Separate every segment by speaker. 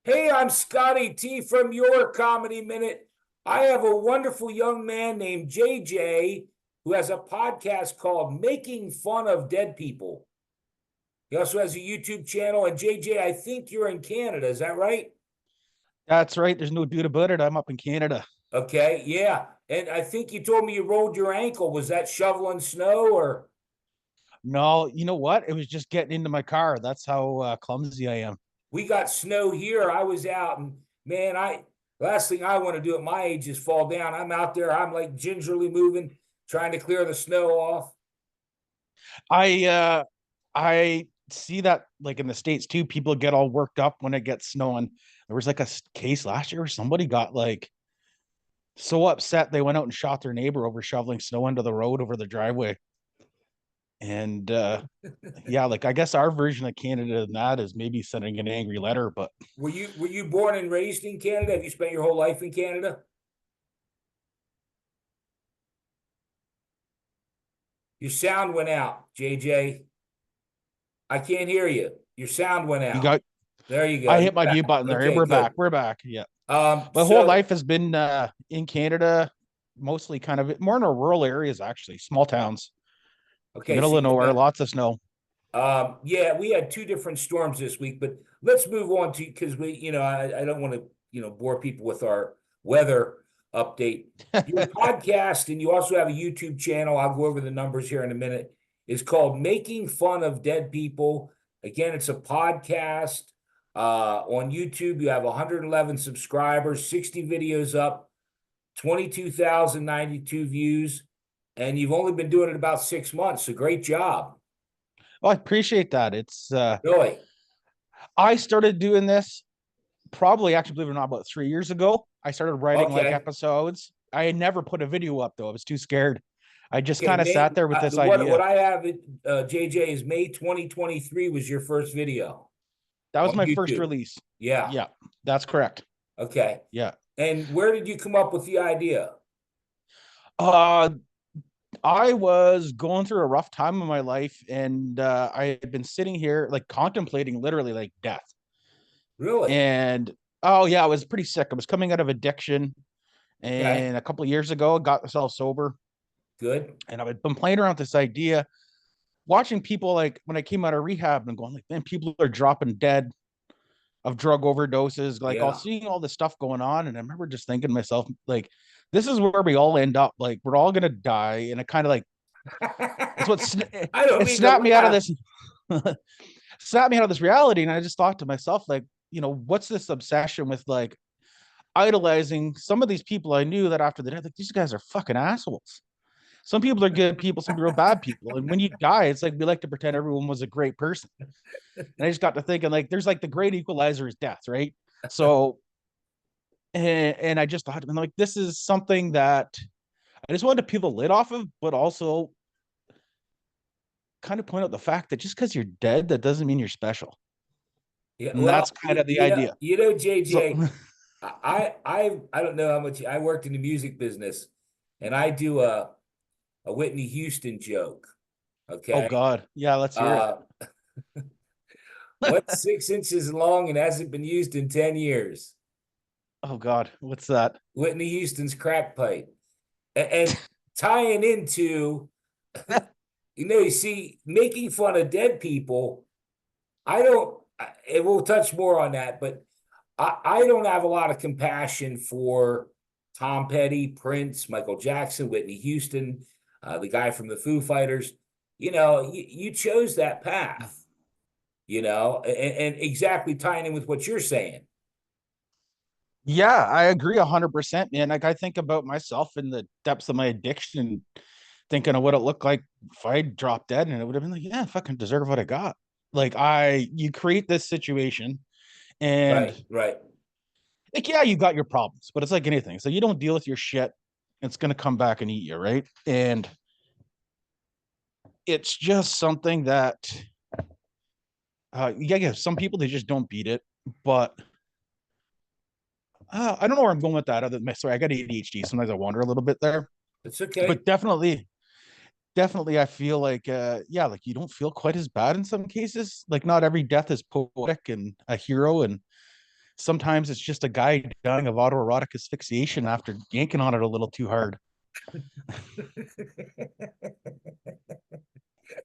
Speaker 1: Hey, I'm Scotty T from Your Comedy Minute. I have a wonderful young man named JJ who has a podcast called Making Fun of Dead People. He also has a YouTube channel. And JJ, I think you're in Canada. Is that right?
Speaker 2: That's right. There's no doubt about it. I'm up in Canada.
Speaker 1: Okay, yeah. And I think you told me you rolled your ankle. Was that shoveling snow or?
Speaker 2: No, you know what? It was just getting into my car. That's how clumsy I am.
Speaker 1: We got snow here. I was out and man, I last thing I want to do at my age is fall down. I'm out there, I'm like gingerly moving, trying to clear the snow off.
Speaker 2: I see that like in the States too, people get all worked up when it gets snowing. There was like a case last year where somebody got like so upset they went out and shot their neighbor over shoveling snow into the road over the driveway. And yeah, like I guess our version of Canada than that is maybe sending an angry letter, but
Speaker 1: Were you born and raised in Canada? Have you spent your whole life in Canada? Your sound went out, JJ. I can't hear you. Your sound went
Speaker 2: you
Speaker 1: out.
Speaker 2: got
Speaker 1: There you go.
Speaker 2: I
Speaker 1: You're
Speaker 2: hit my
Speaker 1: back.
Speaker 2: mute button there.
Speaker 1: Okay,
Speaker 2: We're back.
Speaker 1: good.
Speaker 2: We're back. Yeah. My whole
Speaker 1: So
Speaker 2: life has been in Canada, mostly kind of more in our rural areas, actually, small towns,
Speaker 1: okay, so
Speaker 2: middle of
Speaker 1: you
Speaker 2: nowhere,
Speaker 1: got
Speaker 2: lots of snow.
Speaker 1: yeah, we had two different storms this week, but let's move on to because I don't want to, bore people with our weather update. Your podcast, and you also have a YouTube channel. I'll go over the numbers here in a minute. Is called Making Fun of Dead People. Again, it's a podcast. On YouTube, you have 111 subscribers, 60 videos up, 22,092 views, and you've only been doing it about 6 months. So great job.
Speaker 2: Oh, I appreciate that. It's
Speaker 1: Really?
Speaker 2: I started doing this probably actually, believe it or not, about 3 years ago. I started writing like
Speaker 1: Okay.
Speaker 2: episodes. I had never put a video up though. I was too scared. I just
Speaker 1: Okay,
Speaker 2: kind of
Speaker 1: May
Speaker 2: sat there with this
Speaker 1: what
Speaker 2: idea.
Speaker 1: I have it JJ is May 2023 was your first video
Speaker 2: That was
Speaker 1: on
Speaker 2: my first
Speaker 1: YouTube.
Speaker 2: release.
Speaker 1: Yeah.
Speaker 2: Yeah, that's correct.
Speaker 1: Okay.
Speaker 2: Yeah.
Speaker 1: And where did you come up with the idea?
Speaker 2: Uh I was going through a rough time in my life, and I had been sitting here like contemplating literally like death.
Speaker 1: Really?
Speaker 2: And oh yeah, I was pretty sick. I was coming out of addiction,
Speaker 1: Okay.
Speaker 2: and a couple of years ago, I got myself sober,
Speaker 1: Good.
Speaker 2: and I've been playing around with this idea, watching people like when I came out of rehab and going like, man, people are dropping dead of drug overdoses. Like, I'll
Speaker 1: Yeah.
Speaker 2: seeing all this stuff going on, and I remember just thinking to myself, like, this is where we all end up. Like, we're all gonna die, and it kind of like it's what
Speaker 1: I don't
Speaker 2: it
Speaker 1: mean to
Speaker 2: snapped me out of
Speaker 1: laugh.
Speaker 2: this snapped me out of this reality. And I just thought to myself, like, what's this obsession with like idolizing some of these people I knew that after the death, like these guys are fucking assholes. Some people are good people, some people are bad people. And when you die, it's like we like to pretend everyone was a great person. And I just got to thinking, like, there's like the great equalizer is death, right? So and I just thought, like, this is something that I just wanted to peel the lid off of, but also kind of point out the fact that just because you're dead, that doesn't mean you're special.
Speaker 1: Yeah,
Speaker 2: And
Speaker 1: well,
Speaker 2: that's kind of the idea. So
Speaker 1: JJ, I don't know how much I worked in the music business, and I do a Whitney Houston joke.
Speaker 2: oh
Speaker 1: Okay.
Speaker 2: God. Yeah, let's hear it.
Speaker 1: Uh what's 6 inches long and hasn't been used in 10 years?
Speaker 2: Oh God. What's that?
Speaker 1: Whitney Houston's crack pipe. And tying into, you see, making fun of dead people, I don't, and we'll touch more on that, but I don't have a lot of compassion for Tom Petty, Prince, Michael Jackson, Whitney Houston, the guy from the Foo Fighters. You chose that path, and exactly tying in with what you're saying.
Speaker 2: Yeah, I agree 100%, man. Like I think about myself in the depths of my addiction, thinking of what it looked like if I dropped dead, and it would have been like, yeah, I fucking deserve what I got. Like you create this situation, and
Speaker 1: Right, right.
Speaker 2: like, yeah, you got your problems, but it's like anything. So you don't deal with your shit, it's gonna come back and eat you, right? And it's just something that, yeah, some people they just don't beat it, but I don't know where I'm going with that. Other than sorry, I got ADHD. Sometimes I wander a little bit there,
Speaker 1: It's okay.
Speaker 2: but definitely, I feel like, yeah, like you don't feel quite as bad in some cases. Like not every death is poetic and a hero, and sometimes it's just a guy dying of autoerotic asphyxiation after yanking on it a little too hard.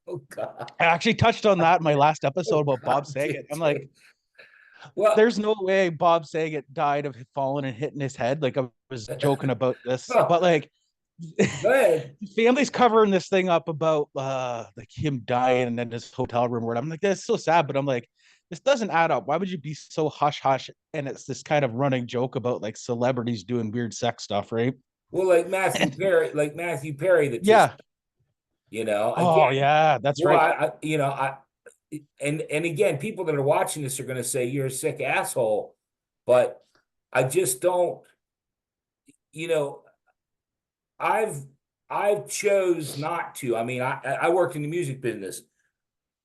Speaker 1: Oh God.
Speaker 2: I actually touched on that in my last episode
Speaker 1: Oh
Speaker 2: about Bob
Speaker 1: God,
Speaker 2: Saget. I'm like,
Speaker 1: JJ. Well,
Speaker 2: there's no way Bob Saget died of falling and hitting his head. Like I was joking about this,
Speaker 1: well,
Speaker 2: but like
Speaker 1: go ahead.
Speaker 2: family's covering this thing up about like him dying in his hotel room where I'm like, that's so sad, but I'm like, this doesn't add up. Why would you be so hush hush? And it's this kind of running joke about like celebrities doing weird sex stuff, right?
Speaker 1: Well, like Matthew Perry, the tissue,
Speaker 2: Yeah. Oh
Speaker 1: again,
Speaker 2: yeah, that's
Speaker 1: well,
Speaker 2: right.
Speaker 1: and again, people that are watching this are going to say you're a sick asshole, but I just don't, you know, I've I've chose not to. I mean, I worked in the music business.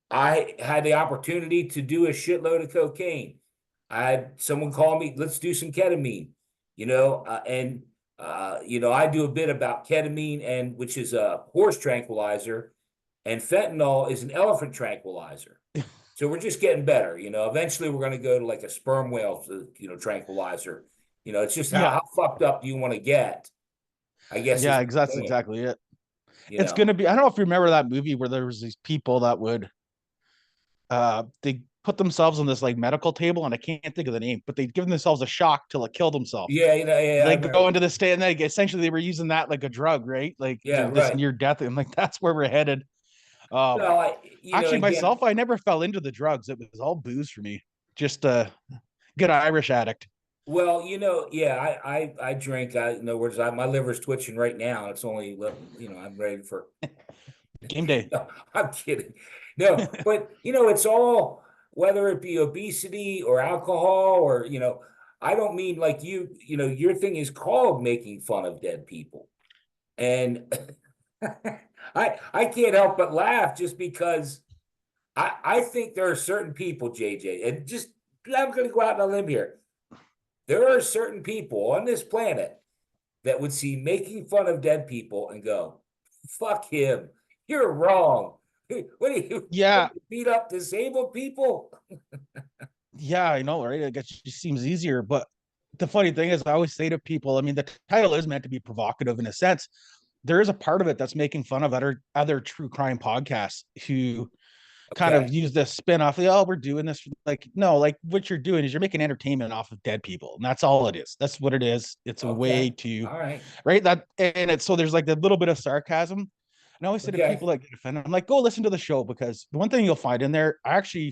Speaker 1: I had the opportunity to do a shitload of cocaine. I had someone call me, let's do some ketamine, I do a bit about ketamine, and which is a horse tranquilizer, and fentanyl is an elephant tranquilizer. So we're just getting better. Eventually we're going to go to like a sperm whale, tranquilizer. It's just how
Speaker 2: Yeah.
Speaker 1: fucked up do you want to get? I guess is
Speaker 2: Yeah,
Speaker 1: the
Speaker 2: that's
Speaker 1: point,
Speaker 2: exactly it.
Speaker 1: you
Speaker 2: It's
Speaker 1: know.
Speaker 2: gonna be, I don't know if you remember that movie where there was these people that would they put themselves on this like medical table, and I can't think of the name, but they'd given themselves a shock till it killed themselves.
Speaker 1: Yeah, yeah, I
Speaker 2: They
Speaker 1: remember.
Speaker 2: go into the state and they essentially they were using that like a drug, right? Like
Speaker 1: Yeah,
Speaker 2: this
Speaker 1: right.
Speaker 2: near death. And like that's where we're headed. Um
Speaker 1: Well,
Speaker 2: Actually
Speaker 1: again,
Speaker 2: myself, I never fell into the drugs. It was all booze for me. Just a good Irish addict.
Speaker 1: well, yeah, I drink. In other words, my liver's twitching right now. It's only, I'm ready for.
Speaker 2: Game day.
Speaker 1: No, I'm kidding. No, but it's all, whether it be obesity or alcohol or I don't mean like your thing is called making fun of dead people, and I can't help but laugh just because I think there are certain people, JJ, and just I'm going to go out on a limb here. There are certain people on this planet that would see making fun of dead people and go, fuck him. You're wrong. What do you
Speaker 2: Yeah.
Speaker 1: beat up disabled people?
Speaker 2: Yeah, I know, right? I guess it just seems easier. But the funny thing is I always say to people, I mean, the title is meant to be provocative in a sense. There is a part of it that's making fun of other true crime podcasts who kind of
Speaker 1: Okay.
Speaker 2: use this spin off. Like, oh, we're doing this. Like, no, like what you're doing is you're making entertainment off of dead people. And that's all it is. That's what it is. It's a way
Speaker 1: Okay.
Speaker 2: to,
Speaker 1: All right.
Speaker 2: right? That, and it's so there's like a little bit of sarcasm. And I always say to
Speaker 1: Okay.
Speaker 2: people that get offended, I'm like, go listen to the show, because the one thing you'll find in there, I do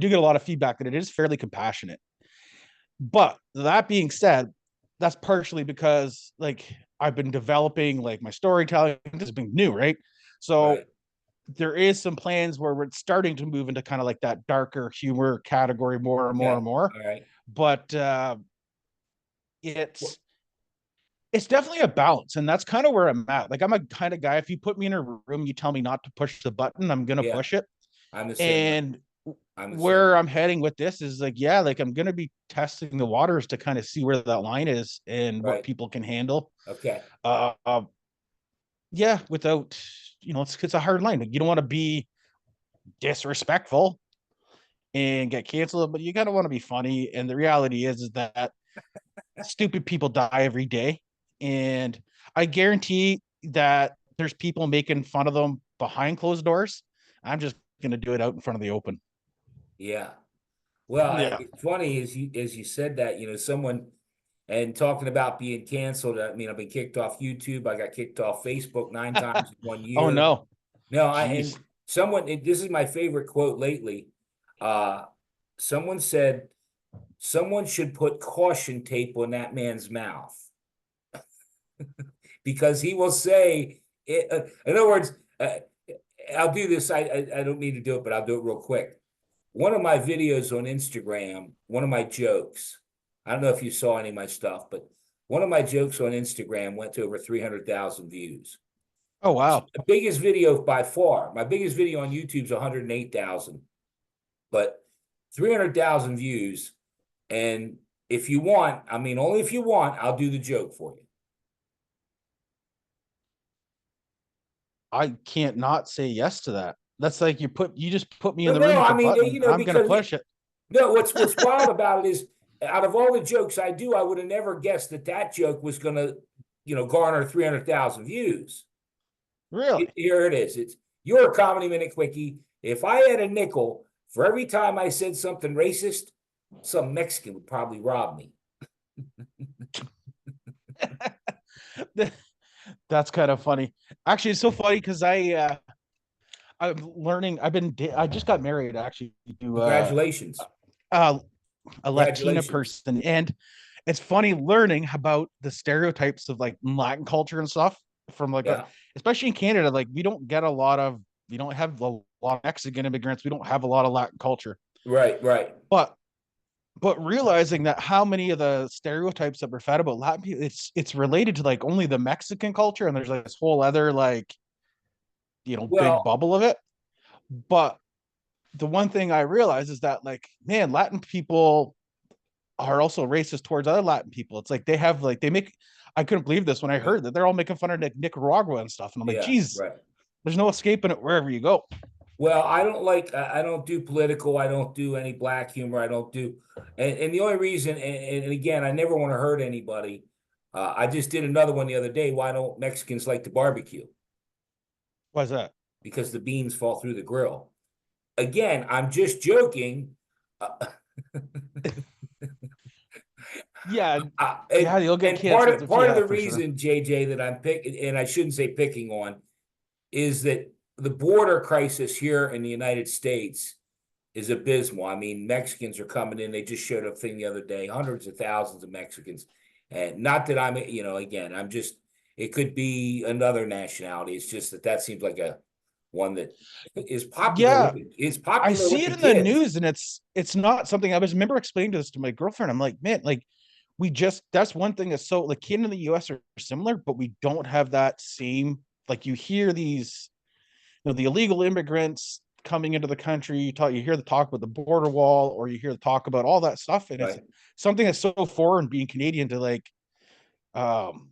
Speaker 2: get a lot of feedback that it is fairly compassionate. But that being said, that's partially because like I've been developing like my storytelling. This has been new, right? So
Speaker 1: Right.
Speaker 2: there is some plans where we're starting to move into kind of like that darker humor category more and more
Speaker 1: Okay.
Speaker 2: and more.
Speaker 1: All right.
Speaker 2: But
Speaker 1: Well,
Speaker 2: it's it's definitely a balance, and that's kind of where I'm at. Like I'm a kind of guy, if you put me in a room, you tell me not to push the button, I'm gonna
Speaker 1: yeah,
Speaker 2: push it.
Speaker 1: I'm the same way.
Speaker 2: And
Speaker 1: I'm the same
Speaker 2: where
Speaker 1: way.
Speaker 2: I'm heading with this is like, yeah, like I'm gonna be testing the waters to kind of see where that line is and what
Speaker 1: Right.
Speaker 2: people can handle.
Speaker 1: Okay.
Speaker 2: Uh, uh yeah, without it's a hard line. Like, you don't want to be disrespectful and get canceled, but you gotta want to be funny. And the reality is that stupid people die every day, and I guarantee that there's people making fun of them behind closed doors. I'm just gonna do it out in front of the open.
Speaker 1: Yeah. Well,
Speaker 2: Yeah.
Speaker 1: it's funny as you said that, someone, and talking about being canceled. I mean, I've been kicked off YouTube. I got kicked off Facebook 9 times in one
Speaker 2: Oh
Speaker 1: year.
Speaker 2: no.
Speaker 1: No,
Speaker 2: Jeez.
Speaker 1: this is my favorite quote lately. Uh, Someone said, someone should put caution tape on that man's mouth because he will say, in other words, I'll do this. I don't need to do it, but I'll do it real quick. One of my videos on Instagram, one of my jokes, I don't know if you saw any of my stuff, but one of my jokes on Instagram went to over 300,000 views.
Speaker 2: Oh wow.
Speaker 1: The biggest video by far. My biggest video on YouTube is 108,000, but 300,000 views. And if you want, I mean, only if you want, I'll do the joke for you.
Speaker 2: I can't not say yes to that. That's like you just put me in
Speaker 1: No,
Speaker 2: the room
Speaker 1: no,
Speaker 2: with
Speaker 1: I
Speaker 2: the
Speaker 1: mean,
Speaker 2: button and I'm gonna
Speaker 1: because
Speaker 2: push it.
Speaker 1: no, what's wild about it is out of all the jokes I do, I would have never guessed that that joke was going to, garner 300,000 views.
Speaker 2: Really?
Speaker 1: Here it is. It's your Comedy Minute Quickie. If I had a nickel for every time I said something racist, some Mexican would probably rob me.
Speaker 2: That's kind of funny. Actually, it's so funny because I'm learning. I just got married actually to
Speaker 1: Congratulations.
Speaker 2: uh, a Latina
Speaker 1: Congratulations.
Speaker 2: person, and it's funny learning about the stereotypes of like Latin culture and stuff from like
Speaker 1: Yeah.
Speaker 2: especially in Canada. Like we don't have a lot of Mexican immigrants. We don't have a lot of Latin culture,
Speaker 1: Right, right.
Speaker 2: but realizing that how many of the stereotypes that were fed about Latin people, it's related to like only the Mexican culture, and there's like this whole other like big
Speaker 1: Well,
Speaker 2: bubble of it. But the one thing I realize is that like, man, Latin people are also racist towards other Latin people. It's like they have like they make. I couldn't believe this when I
Speaker 1: right.
Speaker 2: heard that they're all making fun of Nicaragua and stuff, and I'm like,
Speaker 1: Yeah,
Speaker 2: geez,
Speaker 1: right.
Speaker 2: there's no escaping it wherever you go.
Speaker 1: Well, I don't do political. I don't do any black humor. I don't do, and the only reason, and again, I never want to hurt anybody. I just did another one the other day. Why don't Mexicans like to barbecue?
Speaker 2: Why's that?
Speaker 1: Because the beans fall through the grill. Again, I'm just joking.
Speaker 2: Yeah,
Speaker 1: And,
Speaker 2: yeah, you'll get
Speaker 1: and part
Speaker 2: canceled
Speaker 1: of
Speaker 2: if you
Speaker 1: part of
Speaker 2: have
Speaker 1: the
Speaker 2: for sure.
Speaker 1: reason, JJ, that I'm picking, and I shouldn't say picking on, is that the border crisis here in the United States is abysmal. I mean, Mexicans are coming in. They just showed a thing the other day, hundreds of thousands of Mexicans. And not that I'm, again, I'm just, it could be another nationality. It's just that seems like a one that is popular
Speaker 2: Yeah,
Speaker 1: with is
Speaker 2: I
Speaker 1: popular with
Speaker 2: see
Speaker 1: the
Speaker 2: it in the
Speaker 1: kids.
Speaker 2: news, and it's not something I was remember explaining to this to my girlfriend. I'm like, man, like that's one thing that's so like Canada and the US are similar, but we don't have that same like you hear these, the illegal immigrants coming into the country, you hear the talk about the border wall, or you hear the talk about all that stuff, and it's
Speaker 1: Right.
Speaker 2: something that's so foreign being Canadian to um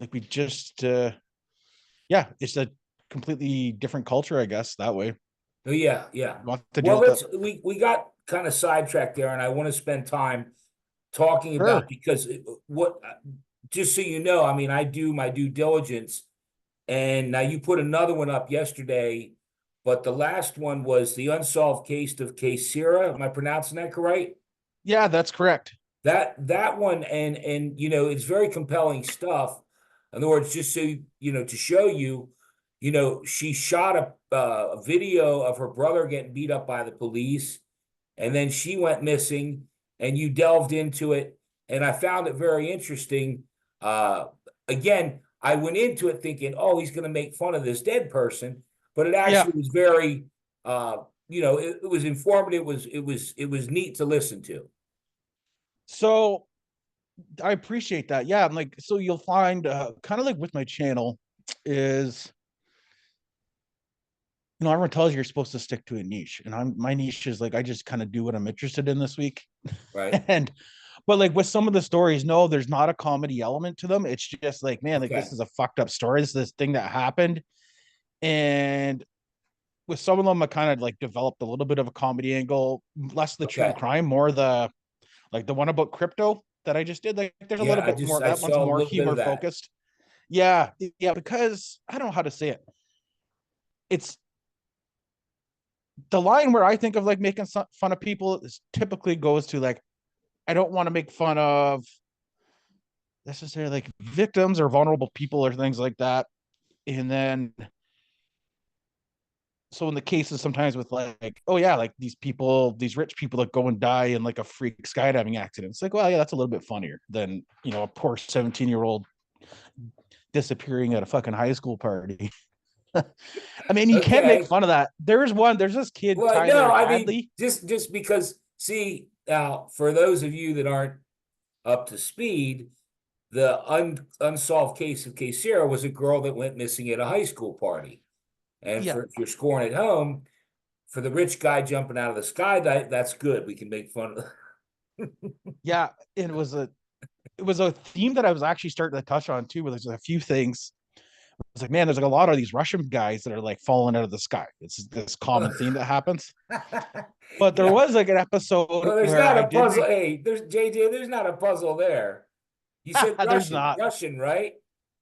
Speaker 2: like we just yeah, it's a completely different culture, I guess, that way.
Speaker 1: Oh, yeah, yeah.
Speaker 2: You want to deal
Speaker 1: Well,
Speaker 2: with that.
Speaker 1: we got kind of sidetracked there, and I want to spend time talking about
Speaker 2: Sure.
Speaker 1: because what just so you know, I mean, I do my due diligence, and now you put another one up yesterday, but the last one was the unsolved case of Casira. Am I pronouncing that correct?
Speaker 2: Yeah, that's correct.
Speaker 1: That one, and it's very compelling stuff. In other words, just so to show you, she shot a video of her brother getting beat up by the police, and then she went missing, and you delved into it, and I found it very interesting. Uh, Again, I went into it thinking, oh, he's going to make fun of this dead person, but it
Speaker 2: Yeah.
Speaker 1: actually was very, it was informative. It was neat to listen to.
Speaker 2: So I appreciate that. Yeah, I'm like, so you'll find kind of like with my channel is, everyone tells you you're supposed to stick to a niche, and my niche is like I just kind of do what I'm interested in this week.
Speaker 1: Right.
Speaker 2: And but like with some of the stories, no, there's not a comedy element to them. It's just like, man, like
Speaker 1: Okay.
Speaker 2: this is a fucked up story. This is this thing that happened. And with some of them, I kind of like developed a little bit of a comedy angle, less the true
Speaker 1: Okay.
Speaker 2: crime, more the like the one about crypto that I just did. Like there's a
Speaker 1: Yeah,
Speaker 2: little bit more.
Speaker 1: I
Speaker 2: That one's
Speaker 1: saw a
Speaker 2: more
Speaker 1: little bit
Speaker 2: humor
Speaker 1: of that.
Speaker 2: focused. Yeah, yeah, because I don't know how to say it. It's the line where I think of like making fun of people is typically goes to like I don't want to make fun of necessarily like victims or vulnerable people or things like that. And then so in the cases sometimes with like, oh yeah, like these rich people that go and die in like a freak skydiving accident. It's like, well, yeah, that's a little bit funnier than a poor 17-year-old disappearing at a fucking high school party. I mean, you can make
Speaker 1: Okay.
Speaker 2: fun of that. There's this kid,
Speaker 1: Well, no,
Speaker 2: Tyler
Speaker 1: I mean,
Speaker 2: Hadley.
Speaker 1: just because, see, now for those of you that aren't up to speed, the unsolved case of Casera was a girl that went missing at a high school party. And
Speaker 2: Yeah,
Speaker 1: for if you're scoring at home, for the rich guy jumping out of the sky, that's good. We can make fun of.
Speaker 2: yeah. It was a theme that I was actually starting to touch on too, where there's a few things was like, man, there's like a lot of these Russian guys that are like falling out of the sky. It's this common theme that happens. But there
Speaker 1: Yeah.
Speaker 2: was like an episode
Speaker 1: Well, there's
Speaker 2: where
Speaker 1: not
Speaker 2: I
Speaker 1: a
Speaker 2: did
Speaker 1: puzzle.
Speaker 2: make,
Speaker 1: Hey, there's JJ. There's not a puzzle there. You said
Speaker 2: there's
Speaker 1: Russian,
Speaker 2: not.
Speaker 1: Russian, right?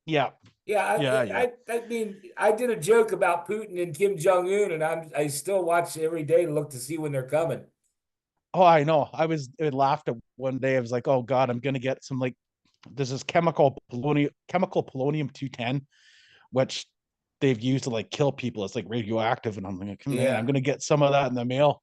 Speaker 2: Yeah.
Speaker 1: Yeah,
Speaker 2: Yeah. Yeah.
Speaker 1: I mean, I did a joke about Putin and Kim Jong Un, and I still watch every day to look to see when they're coming.
Speaker 2: Oh, I know. I laughed at one day. I was like, oh God, I'm gonna get some like there's this chemical polonium 210, which they've used to like kill people. It's like radioactive. And I'm like, man, I'm
Speaker 1: Yeah,
Speaker 2: gonna get some of that in the mail.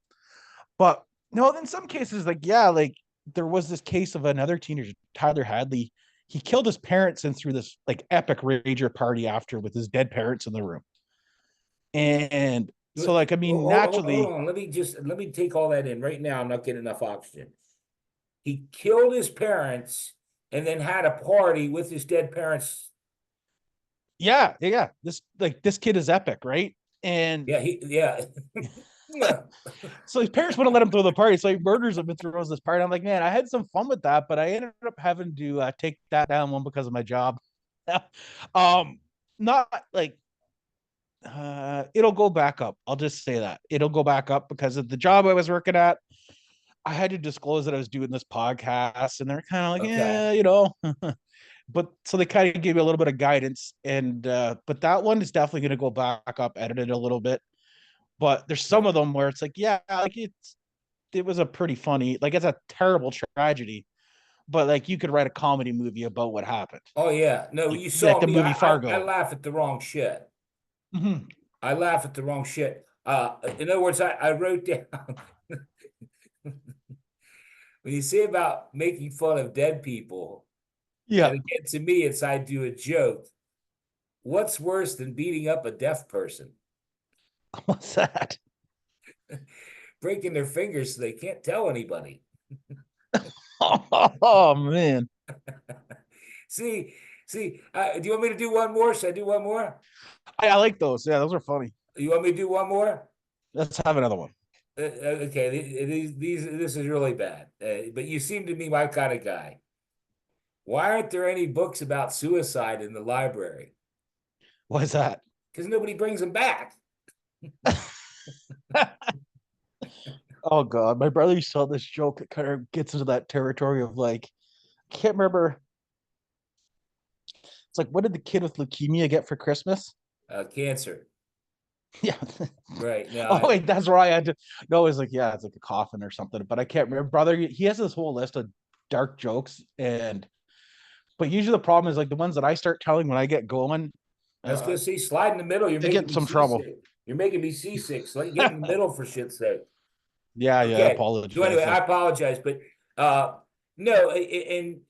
Speaker 2: But no, in some cases, like, yeah, like there was this case of another teenager, Tyler Hadley. He killed his parents and threw this like epic rager party after with his dead parents in the room. And so, like, I mean,
Speaker 1: hold
Speaker 2: naturally,
Speaker 1: on. Let me take all that in right now. I'm not getting enough oxygen. He killed his parents and then had a party with his dead parents.
Speaker 2: yeah. This kid is epic, right? And
Speaker 1: Yeah. Yeah.
Speaker 2: so his parents wouldn't let him throw the party, so he murders him and throws this party. I'm like, man, I had some fun with that, but I ended up having to take that down one because of my job. um, not like it'll go back up. I'll just say that it'll go back up because of the job I was working at. I had to disclose that I was doing this podcast, and they're kind of like,
Speaker 1: Okay.
Speaker 2: yeah, but so they kind of gave me a little bit of guidance, and but that one is definitely going to go back up, edited a little bit. But there's some
Speaker 1: Okay.
Speaker 2: of them where it's like, yeah, like it was a pretty funny, like it's a terrible tragedy, but like you could write a comedy movie about what happened,
Speaker 1: Oh yeah. No, you
Speaker 2: like
Speaker 1: saw
Speaker 2: the
Speaker 1: me.
Speaker 2: movie
Speaker 1: I
Speaker 2: Fargo.
Speaker 1: laugh at the wrong shit.
Speaker 2: Mhm.
Speaker 1: I laugh at the wrong shit. In other words, I wrote down when you say about making fun of dead people,
Speaker 2: Yeah.
Speaker 1: and again, to me, it's I do a joke. What's worse than beating up a deaf person?
Speaker 2: What's that?
Speaker 1: Breaking their fingers so they can't tell anybody.
Speaker 2: Oh man,
Speaker 1: See, do you want me to do one more? Should I do one more?
Speaker 2: I like those. Yeah, those are funny.
Speaker 1: You want me to do one more?
Speaker 2: Let's have another one.
Speaker 1: Okay, this is really bad. But you seem to be my kind of guy. Why aren't there any books about suicide in the library?
Speaker 2: What's that?
Speaker 1: Because nobody brings them back.
Speaker 2: Oh god, my brother used to tell this joke that kind of gets into that territory of like, I can't remember. It's like, what did the kid with leukemia get for Christmas?
Speaker 1: Cancer.
Speaker 2: Yeah.
Speaker 1: Right.
Speaker 2: Oh
Speaker 1: Now,
Speaker 2: wait, that's where I had to. No, it's like, yeah, it's like a coffin or something, but I can't remember. Brother, he has this whole list of dark jokes, and but usually the problem is like the ones that I start telling when I get going,
Speaker 1: I was gonna say, slide in the middle. You're
Speaker 2: they get
Speaker 1: making
Speaker 2: in
Speaker 1: me
Speaker 2: some trouble.
Speaker 1: seasick. You're making me seasick. So get in the middle for shit's sake.
Speaker 2: Yeah, I
Speaker 1: Okay. So anyway,
Speaker 2: apologize.
Speaker 1: I apologize, but no, and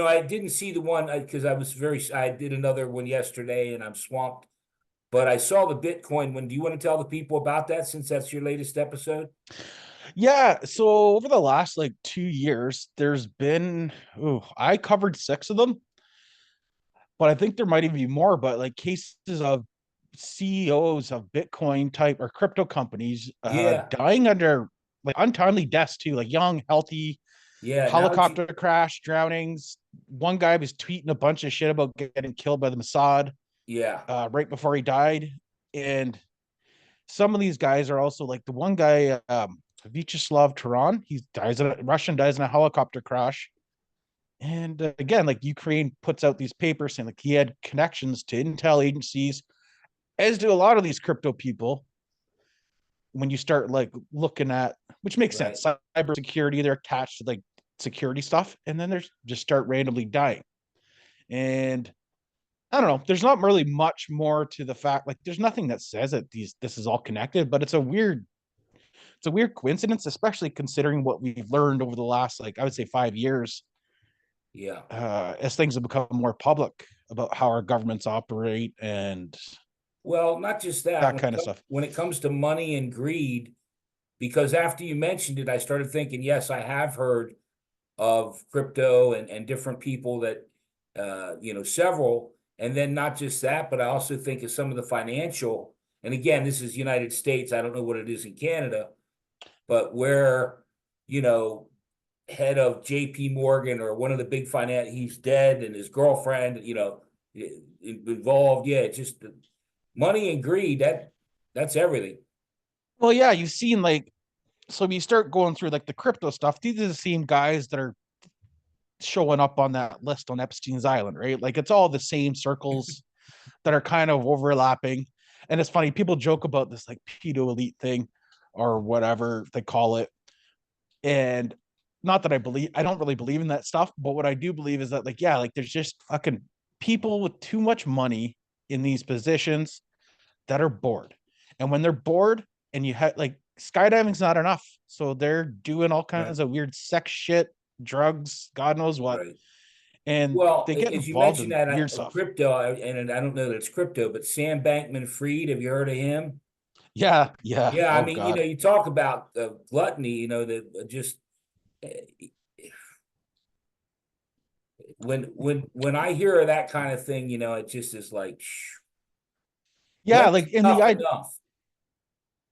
Speaker 1: I didn't see the one because I was I did another one yesterday, and I'm swamped. But I saw the Bitcoin one. Do you want to tell the people about that since that's your latest episode?
Speaker 2: Yeah, so over the last like 2 years, there's been I covered six of them, but I think there might even be more. But like cases of CEOs of Bitcoin type or crypto companies
Speaker 1: Yeah,
Speaker 2: dying under like untimely deaths too, like young, healthy
Speaker 1: yeah. Now that you,
Speaker 2: helicopter crash, drownings. One guy was tweeting a bunch of shit about getting killed by the Mossad
Speaker 1: yeah,
Speaker 2: right before he died, and some of these guys are also like the one guy, Vyacheslav Turan. He dies in a Russian dies in a helicopter crash, and again, like Ukraine puts out these papers saying like he had connections to intel agencies, as do a lot of these crypto people. When you start like looking at, which makes
Speaker 1: right.
Speaker 2: sense, cybersecurity, they're attached to like security stuff, and then there's just start randomly dying. And I don't know, there's not really much more to the fact, like there's nothing that says that this is all connected, but it's a weird coincidence, especially considering what we've learned over the last, like I would say, 5 years,
Speaker 1: Yeah.
Speaker 2: as things have become more public about how our governments operate and
Speaker 1: Well, not just that.
Speaker 2: that kind of stuff.
Speaker 1: When it comes to money and greed, because after you mentioned it, I started thinking, yes, I have heard of crypto and different people that, several. And then not just that, but I also think of some of the financial. And again, this is United States. I don't know what it is in Canada, but where, you know, head of JP Morgan or one of the big finance, he's dead and his girlfriend, involved. Yeah, it's just the money and greed. That's everything.
Speaker 2: Well, yeah, you've seen like, so you start going through like the crypto stuff. These are the same guys that are showing up on that list on Epstein's Island, right? Like it's all the same circles that are kind of overlapping. And it's funny, people joke about this like pedo elite thing or whatever they call it. And not that I don't really believe in that stuff, but what I do believe is that, like, yeah, like there's just fucking people with too much money in these positions that are bored. And when they're bored and you have like skydiving's not enough. So they're doing all
Speaker 1: Right.
Speaker 2: kinds of weird sex shit, drugs, God knows what.
Speaker 1: Right.
Speaker 2: And
Speaker 1: Well,
Speaker 2: they get
Speaker 1: as you
Speaker 2: involved
Speaker 1: mentioned
Speaker 2: in
Speaker 1: that
Speaker 2: weird stuff.
Speaker 1: crypto, and I don't know that it's crypto, but Sam Bankman-Fried, have you heard of him?
Speaker 2: Yeah, yeah.
Speaker 1: Yeah, I
Speaker 2: Oh
Speaker 1: mean,
Speaker 2: God.
Speaker 1: you talk about gluttony, that just uh, when I hear of that kind of thing, it just is like,
Speaker 2: Yeah,
Speaker 1: when
Speaker 2: like in the
Speaker 1: enough
Speaker 2: I
Speaker 1: enough.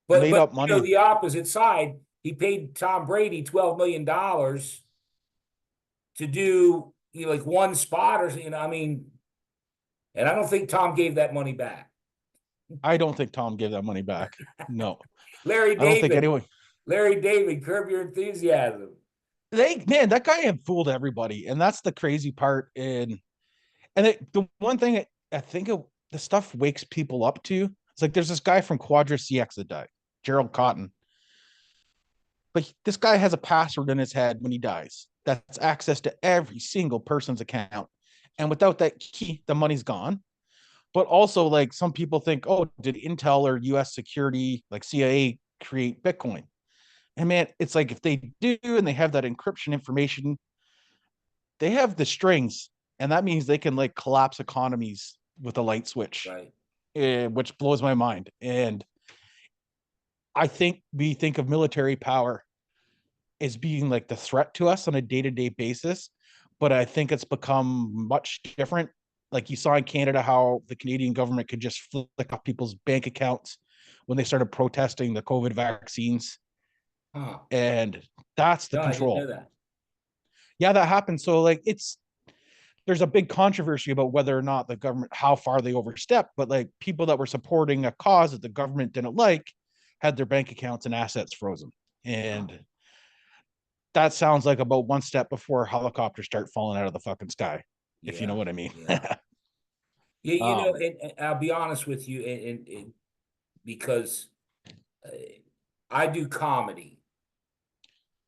Speaker 1: But
Speaker 2: made
Speaker 1: but
Speaker 2: up money.
Speaker 1: the opposite side, he paid Tom Brady $12 million to do like one spot or I mean, and I don't think Tom gave that money back.
Speaker 2: I don't think Tom gave that money back. No,
Speaker 1: Larry
Speaker 2: I don't think
Speaker 1: David,
Speaker 2: anyone.
Speaker 1: Larry David, Curb Your Enthusiasm.
Speaker 2: They man, that guy had fooled everybody, and that's the crazy part. The one thing I think the stuff wakes people up to. It's like there's this guy from Quadra CX that died, Gerald Cotton. But this guy has a password in his head when he dies. That's access to every single person's account. And without that key, the money's gone. But also, like some people think, oh, did Intel or US security, like CIA, create Bitcoin? And man, it's like if they do and they have that encryption information, they have the strings. And that means they can like collapse economies with a light switch,
Speaker 1: Right.
Speaker 2: which blows my mind. And I think we think of military power as being like the threat to us on a day-to-day basis, but I think it's become much different. Like you saw in Canada how the Canadian government could just flick off people's bank accounts when they started protesting the COVID vaccines,
Speaker 1: Huh.
Speaker 2: and that's the
Speaker 1: No, I didn't know
Speaker 2: control.
Speaker 1: that.
Speaker 2: Yeah, that happened. So like there's a big controversy about whether or not the government, how far they overstepped, but like people that were supporting a cause that the government didn't like had their bank accounts and assets frozen.
Speaker 1: Huh.
Speaker 2: And that sounds like about one step before helicopters start falling out of the fucking sky, if you know
Speaker 1: Yeah.
Speaker 2: what I mean.
Speaker 1: Yeah. Yeah,
Speaker 2: um,
Speaker 1: and I'll be honest with you, and because uh, I do comedy,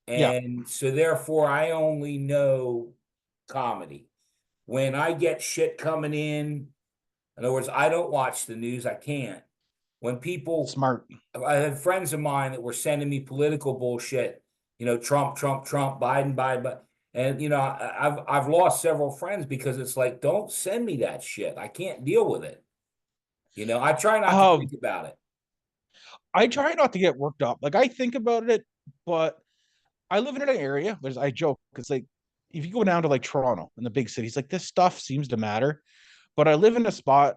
Speaker 2: yeah,
Speaker 1: and so therefore I only know comedy. When I get shit coming in other words, I don't watch the news. I can't. When people,
Speaker 2: smart.
Speaker 1: I had friends of mine that were sending me political bullshit. Trump, Trump, Trump, Biden, Biden, but and I've lost several friends because it's like, don't send me that shit. I can't deal with it. I try not to
Speaker 2: Um,
Speaker 1: think about it.
Speaker 2: I try not to get worked up. Like I think about it, but I live in an area. I joke because like if you go down to like Toronto in the big cities, like this stuff seems to matter. But I live in a spot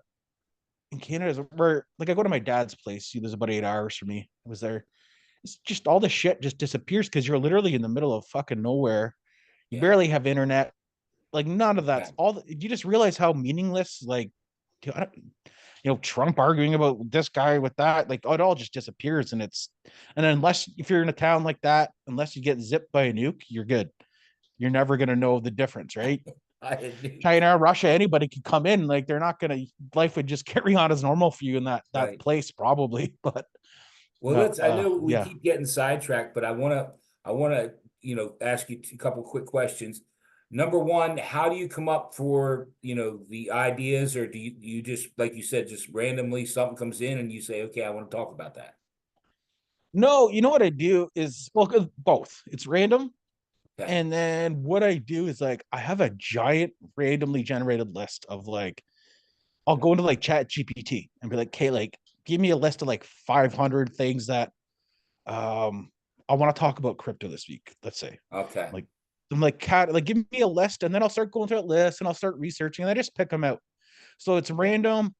Speaker 2: in Canada where like I go to my dad's place. He lives about 8 hours from me. I was there. It's just all the shit just disappears because you're literally in the middle of fucking nowhere. You
Speaker 1: Yeah,
Speaker 2: barely have internet. Like none of
Speaker 1: yeah,
Speaker 2: that's all. You just realize how meaningless like Trump arguing about this guy with that, like it all just disappears. And unless if you're in a town like that, unless you get zipped by a nuke, you're good. You're never gonna know the difference, right?
Speaker 1: I admit.
Speaker 2: China, Russia, anybody could come in. Like they're not gonna. Life would just carry on as normal for you in that
Speaker 1: Right.
Speaker 2: place, probably. But
Speaker 1: Well, I know we
Speaker 2: yeah.
Speaker 1: keep getting sidetracked, but I wanna, ask you a couple quick questions. Number one, how do you come up for, the ideas, or do you just, like you said, just randomly something comes in and you say, okay, I want to talk about that.
Speaker 2: No, you know what I do is well, both. It's random.
Speaker 1: Okay.
Speaker 2: And then what I do is like I have a giant randomly generated list of like I'll go into like Chat GPT and be like, okay, like give me a list of like 500 things that I want to talk about crypto this week. Let's say
Speaker 1: Okay.
Speaker 2: like I'm like cat like give me a list and then I'll start going through that list and I'll start researching and I just pick them out. So it's
Speaker 1: Okay.
Speaker 2: random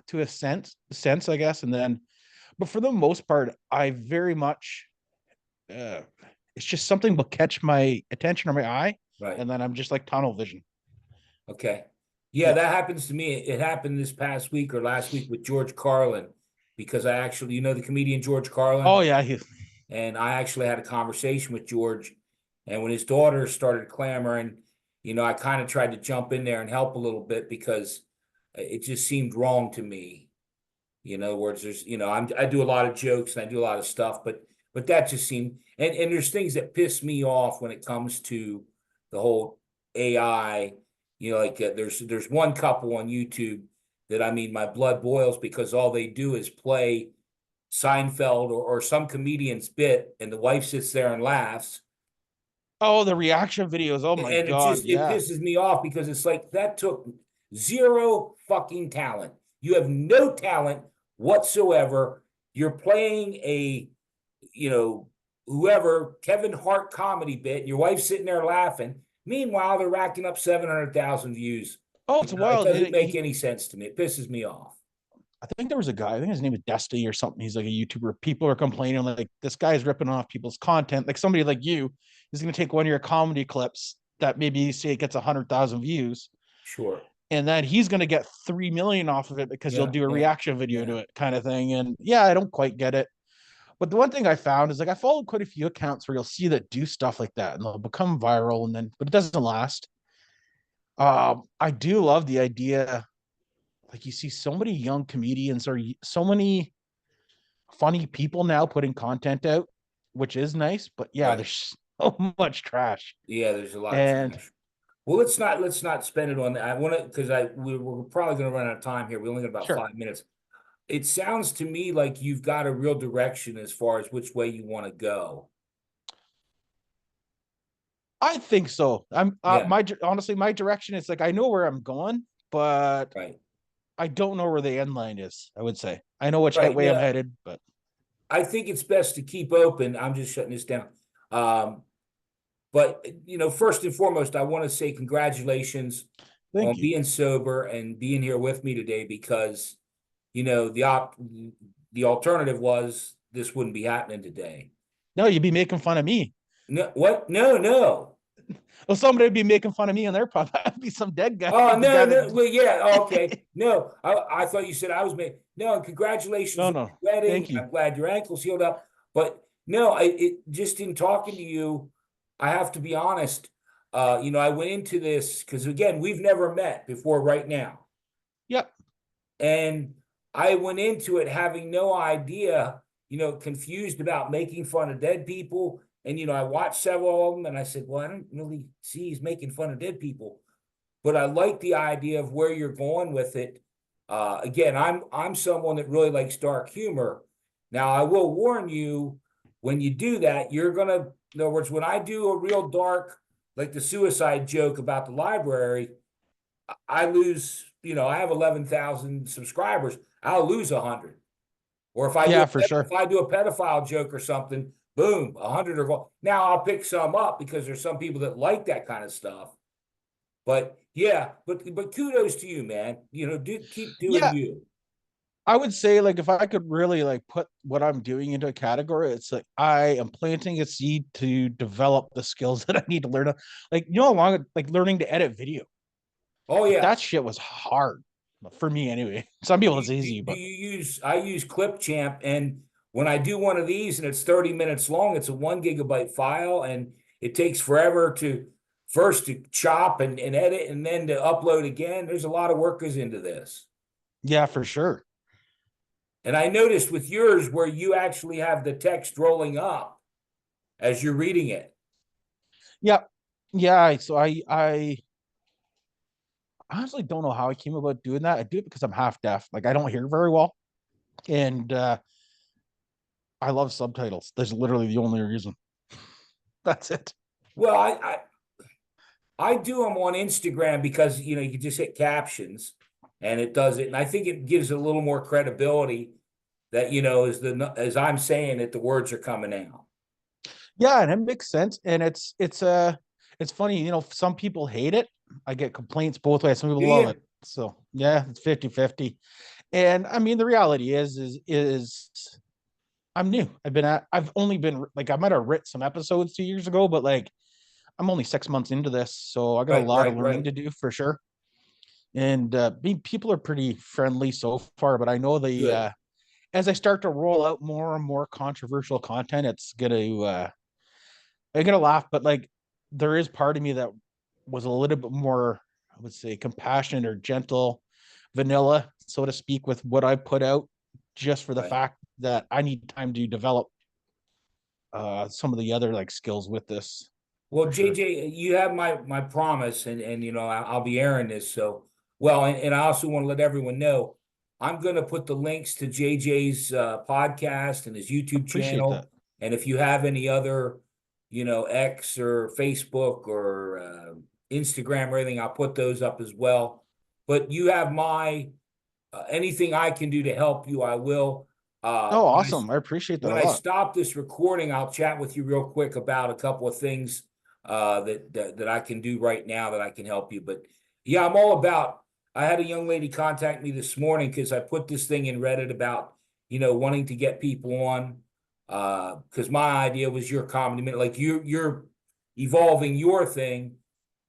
Speaker 2: to a sense, I guess. And then, but for the most part, I very much uh, it's just something will catch my attention or my eye,
Speaker 1: Right.
Speaker 2: and then I'm just like tunnel vision.
Speaker 1: Okay. Yeah, that happens to me. It happened this past week or last week with George Carlin, because I actually, the comedian George Carlin,
Speaker 2: Oh yeah,
Speaker 1: and I actually had a conversation with George. And when his daughter started clamoring, I kind of tried to jump in there and help a little bit because it just seemed wrong to me. In other words, there's, I do a lot of jokes and I do a lot of stuff, but that just seemed, and there's things that piss me off when it comes to the whole AI. Like there's one couple on YouTube that, I mean, my blood boils because all they do is play Seinfeld or some comedian's bit, and the wife sits there and laughs.
Speaker 2: oh, the reaction videos. Oh my
Speaker 1: And
Speaker 2: God.
Speaker 1: it
Speaker 2: Yeah.
Speaker 1: pisses me off because it's like that took zero fucking talent. You have no talent whatsoever. You're playing a, whoever Kevin Hart comedy bit, and your wife's sitting there laughing. Meanwhile, they're racking up 700,000 views.
Speaker 2: Oh, it's
Speaker 1: It
Speaker 2: wild.
Speaker 1: doesn't make any sense to me. It pisses me off.
Speaker 2: I think there was a guy, I think his name is Dusty or something. He's like a YouTuber. People are complaining like this guy's ripping off people's content. Like somebody like you is going to take one of your comedy clips that maybe you say it gets 100,000 views,
Speaker 1: Sure.
Speaker 2: and then he's going to get 3 million off of it because you'll
Speaker 1: Yeah,
Speaker 2: do a
Speaker 1: yeah,
Speaker 2: reaction video
Speaker 1: yeah.
Speaker 2: to it kind of thing. And yeah, I don't quite get it. But the one thing I found is like I follow quite a few accounts where you'll see that do stuff like that and they'll become viral and then, but it doesn't last. I do love the idea. Like you see so many young comedians or so many funny people now putting content out, which is nice. But yeah,
Speaker 1: Right.
Speaker 2: there's so much trash.
Speaker 1: Yeah, there's a lot of
Speaker 2: And
Speaker 1: trash. Well, let's not spend it on that. I want to, because we're probably going to run out of time here. We only got about
Speaker 2: sure,
Speaker 1: 5 minutes. It sounds to me like you've got a real direction as far as which way you want to go.
Speaker 2: I think so. I'm
Speaker 1: Yeah,
Speaker 2: my honestly, my direction is like I know where I'm going, but
Speaker 1: right,
Speaker 2: I don't know where the end line is. I would say I know which
Speaker 1: right.
Speaker 2: way I'm
Speaker 1: Yeah,
Speaker 2: headed, but
Speaker 1: I think it's best to keep open. I'm just shutting this down. Um, but first and foremost, I want to say congratulations
Speaker 2: thank
Speaker 1: on
Speaker 2: you.
Speaker 1: being sober and being here with me today, because the alternative was this wouldn't be happening today.
Speaker 2: No, you'd be making fun of me.
Speaker 1: No, what? No, no.
Speaker 2: Well, somebody would be making fun of me on their podcast. That'd be some dead guy.
Speaker 1: Oh,
Speaker 2: The
Speaker 1: no,
Speaker 2: guy
Speaker 1: no.
Speaker 2: that
Speaker 1: Well, yeah, okay. No, I thought you said I was made. No, and congratulations
Speaker 2: no,
Speaker 1: on
Speaker 2: no.
Speaker 1: your wedding.
Speaker 2: Thank you.
Speaker 1: I'm glad your ankle's healed up. But no, it just in talking to you, I have to be honest. I went into this because, again, we've never met before right now.
Speaker 2: Yep.
Speaker 1: And I went into it having no idea, confused about making fun of dead people. And, I watched several of them and I said, well, I don't really see he's making fun of dead people. But I like the idea of where you're going with it. Again, I'm someone that really likes dark humor. Now, I will warn you, when you do that, you're gonna, in other words, when I do a real dark, like the suicide joke about the library, I lose, I have 11,000 subscribers. I'll lose 100. Or
Speaker 2: Yeah, for sure.
Speaker 1: if I do a pedophile joke or something, boom, 100 are gone. Now I'll pick some up because there's some people that like that kind of stuff. But yeah, but kudos to you, man. Keep doing
Speaker 2: Yeah,
Speaker 1: you.
Speaker 2: I would say like if I could really like put what I'm doing into a category, it's like I am planting a seed to develop the skills that I need to learn. Like how long like learning to edit video.
Speaker 1: Oh
Speaker 2: Like
Speaker 1: yeah.
Speaker 2: that shit was hard for me anyway. Some people it's easy,
Speaker 1: Do
Speaker 2: but
Speaker 1: you use? I use Clipchamp, and when I do one of these and it's 30 minutes long, it's a 1 gigabyte file, and it takes forever to first to chop and edit and then to upload again. There's a lot of work goes into this.
Speaker 2: yeah, for sure.
Speaker 1: And I noticed with yours where you actually have the text rolling up as you're reading it.
Speaker 2: Yeah. Yeah. So I honestly don't know how I came about doing that. I do it because I'm half deaf. Like I don't hear very well. And I love subtitles. That's literally the only reason. That's it.
Speaker 1: Well, I do them on Instagram because you can just hit captions and it does it, and I think it gives a little more credibility that as I'm saying it, the words are coming out.
Speaker 2: Yeah, and it makes sense. And it's funny, some people hate it. I get complaints both ways. Some people
Speaker 1: Do
Speaker 2: love it.
Speaker 1: you?
Speaker 2: So yeah, it's 50-50. And I mean the reality is I'm new. I've only been like I might have written some episodes 2 years ago, but like I'm only 6 months into this, so I got a
Speaker 1: Right,
Speaker 2: lot of
Speaker 1: right,
Speaker 2: learning
Speaker 1: right.
Speaker 2: to do for sure. And people are pretty friendly so far, but I know
Speaker 1: Good.
Speaker 2: as I start to roll out more and more controversial content, it's gonna I'm gonna laugh, but like there is part of me that was a little bit more, I would say, compassionate or gentle, vanilla, so to speak, with what I put out, just for the
Speaker 1: Right.
Speaker 2: fact that I need time to develop some of the other like skills with this
Speaker 1: Well,
Speaker 2: for sure.
Speaker 1: JJ, you have my promise, and you know I'll be airing this. So, well, and I also want to let everyone know I'm going to put the links to JJ's podcast and his YouTube
Speaker 2: Appreciate that.
Speaker 1: channel. And if you have any other, X or Facebook or Instagram or anything, I'll put those up as well. But you have my anything I can do to help you, I will.
Speaker 2: Oh, awesome. I appreciate that
Speaker 1: When
Speaker 2: a
Speaker 1: I
Speaker 2: lot.
Speaker 1: stop this recording, I'll chat with you real quick about a couple of things that I can do right now that I can help you. But yeah, I'm all about. I had a young lady contact me this morning because I put this thing in Reddit about wanting to get people on because my idea was your comedy minute, like you're evolving your thing.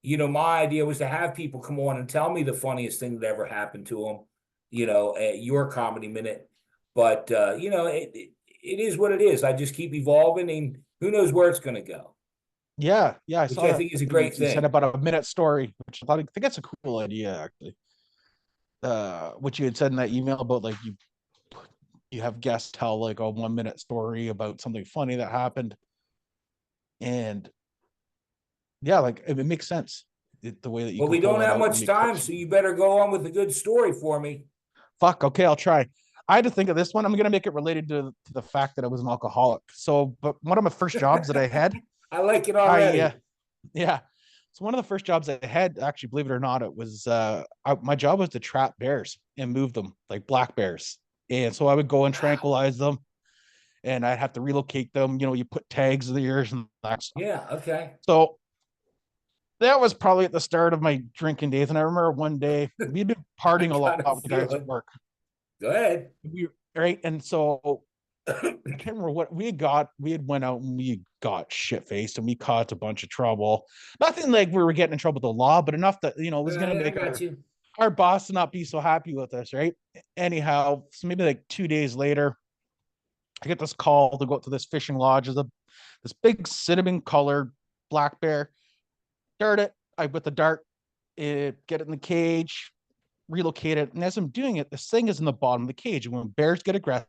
Speaker 1: My idea was to have people come on and tell me the funniest thing that ever happened to them. At your comedy minute, but it is what it is. I just keep evolving, and who knows where it's going to go,
Speaker 2: Yeah, yeah, I
Speaker 1: which
Speaker 2: saw
Speaker 1: I
Speaker 2: that
Speaker 1: think is a
Speaker 2: you,
Speaker 1: great
Speaker 2: you said
Speaker 1: thing.
Speaker 2: about a minute story, which I think that's a cool idea actually. What you had said in that email about like you have guests tell like a 1 minute story about something funny that happened, and yeah, like it makes sense. The way that you
Speaker 1: Well,
Speaker 2: can
Speaker 1: we
Speaker 2: pull
Speaker 1: don't
Speaker 2: that
Speaker 1: have
Speaker 2: out and
Speaker 1: much
Speaker 2: make
Speaker 1: time,
Speaker 2: clips.
Speaker 1: so you better go on with a good story for me.
Speaker 2: Fuck. Okay, I'll try. I had to think of this one. I'm gonna make it related to the fact that I was an alcoholic. So, but one of my first jobs that I had,
Speaker 1: I like it
Speaker 2: I
Speaker 1: already.
Speaker 2: yeah. So one of the first jobs I had, actually, believe it or not, it was my job was to trap bears and move them like black bears. And so I would go and
Speaker 1: Wow.
Speaker 2: tranquilize them, and I'd have to relocate them. You put tags in the ears and that stuff.
Speaker 1: Yeah. Okay.
Speaker 2: So that was probably at the start of my drinking days. And I remember one day we'd been
Speaker 1: I
Speaker 2: partying a lot
Speaker 1: got a
Speaker 2: with the guys at
Speaker 1: feeling.
Speaker 2: work.
Speaker 1: Go ahead.
Speaker 2: Right. And so I can't remember what we had got. We had went out and we got shit faced and we caused a bunch of trouble. Nothing like we were getting in trouble with the law, but enough that it was gonna
Speaker 1: I
Speaker 2: make
Speaker 1: got
Speaker 2: our
Speaker 1: you.
Speaker 2: our boss to not be so happy with us, right? Anyhow, so maybe like 2 days later, I get this call to go up to this fishing lodge. There's this big cinnamon colored black bear. Dart it. I with the dart, get it in the cage, relocate it. And as I'm doing it, this thing is in the bottom of the cage. And when bears get aggressive,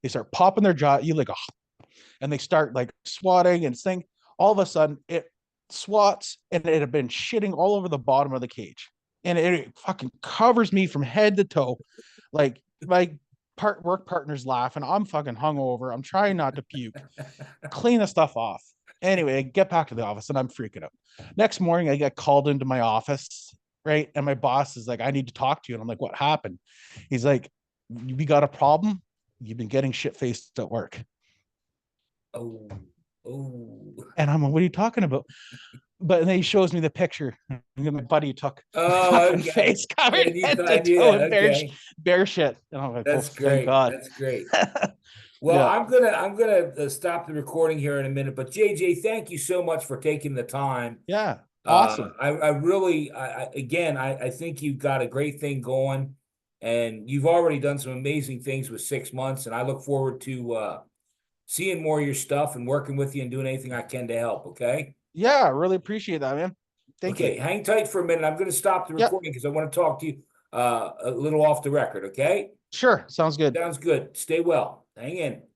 Speaker 2: they start popping their jaw. You like, and they start like swatting and saying, all of a sudden it swats and it had been shitting all over the bottom of the cage. And it fucking covers me from head to toe. Like my work partner's laughing. I'm fucking hungover. I'm trying not to puke. Clean the stuff off. Anyway, I get back to the office and I'm freaking out. Next morning, I get called into my office, right? And my boss is like, I need to talk to you. And I'm like, what happened? He's like, we got a problem. You've been getting shit faced at work.
Speaker 1: Oh. Oh.
Speaker 2: And I'm like, what are you talking about? But then he shows me the picture. My buddy took
Speaker 1: Oh.
Speaker 2: fucking
Speaker 1: Okay.
Speaker 2: face covered
Speaker 1: And you
Speaker 2: head to
Speaker 1: thought,
Speaker 2: toe
Speaker 1: yeah.
Speaker 2: in
Speaker 1: Okay.
Speaker 2: bear shit. And I'm like, oh,
Speaker 1: That's
Speaker 2: thank
Speaker 1: great.
Speaker 2: God.
Speaker 1: That's great. Well,
Speaker 2: Yeah.
Speaker 1: I'm gonna stop the recording here in a minute. But JJ, thank you so much for taking the time.
Speaker 2: Yeah. Awesome.
Speaker 1: I really, again, I think you've got a great thing going, and you've already done some amazing things with 6 months, and I look forward to seeing more of your stuff and working with you and doing anything I can to help. Okay.
Speaker 2: Yeah. I really appreciate that, man. Thank you.
Speaker 1: Okay. Hang tight for a minute. I'm going to stop the
Speaker 2: Yep.
Speaker 1: recording because I want to talk to you a little off the record. Okay.
Speaker 2: Sure. Sounds good.
Speaker 1: Sounds good. Stay well. Hang in.